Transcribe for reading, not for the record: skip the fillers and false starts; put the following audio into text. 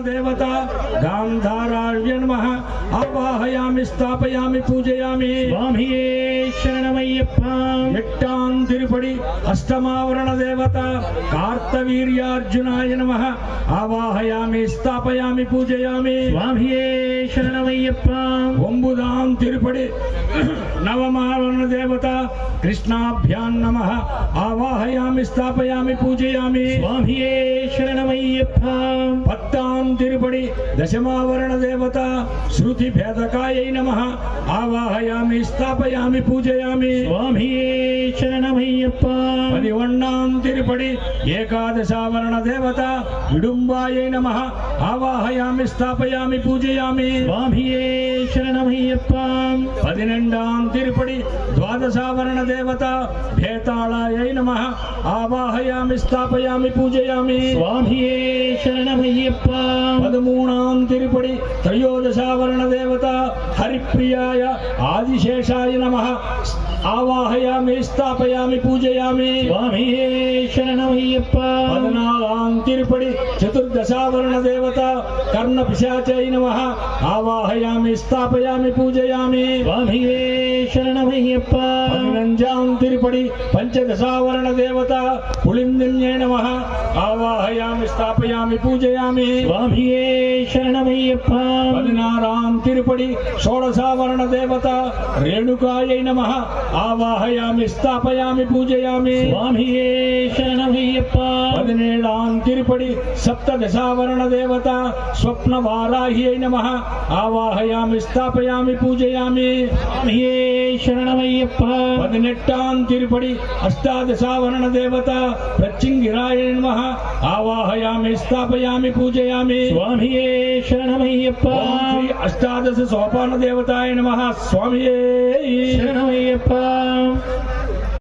देवता गांधाराय नमः आवाहयामि स्थापयामि पूजयामि स्वामी शरणमय्यप्पा एट्टां तिरुपति अष्टमावरण देवता कार्तवीर्यार्जुनाय नमः आवाहयामि स्थापयामि पूजयामि स्वामी शरणमय्यप्पा ओंबुदां तिरुपति नवमावरण देवता कृष्णाभ्यां नमः आवाहयामि स्थापयामि पूजयामि स्वामी शरणमय्यप्पा पत्तां तिरुपति दशमावरण देवता श्रुति भेदकायै नमः आवाहयामि स्थापयामि पूजयामि स्वामी शरणमय्यप्पा पदिवण्णां तिरुपति एकादशावरण देवता इडुम्बायै नमः आवाहयामि स्थापयामि पूजयामि स्वामी शरणमय्यप्पा पदिनेण्डां तिरुपति द्वादशावरण देवता भेताळायै नमः आवाहयामि स्थापयामि पूजयामि स्वामी शरणमय्यप्पा पदमूणां तिरुपति त्रयोदशावरण देवता हरिप्रियाय आदिशेषाय नमः आवाहयामि स्थापयामि पूजयामि स्वामी शरणमय्यप्पा पदनालां तिरुपति चतुर्दशावरण देवता कर्णपिशाचै नमः आवाहयामि स्थापयामि पूजयामि स्वामी शरणमय्यप्पा पदिनञ्जां तिरुपति पंचदशावरण देवता पुलिन्दिन्यै नमः आवाहयामि स्थापयामि पूजयामि स्वामी शरणमय्यप्पा पदिनारां तिरुपति षोडशावरण देवता रेणुकायै नमः आवाहयामि स्थापयामि पूजयामि स्वामी शरणमय्यप्पा पदिनेळां तिरुपति सप्तदशावरण देवता स्वप्नवाराह्यै नमः आवाहयामि स्थापयामि पूजयामि स्वामी शरणमय्यप्पा पदिनेट्टां तिरुपति अष्टादशावरण देवता प्रत्यङ्गिराय नमः आवाहयामि स्थापयामि पूजयामि स्वामी शरणमय्यप्पा श्री अष्टादश सोपान देवताय नमः स्वामी शरणमय्यप्पा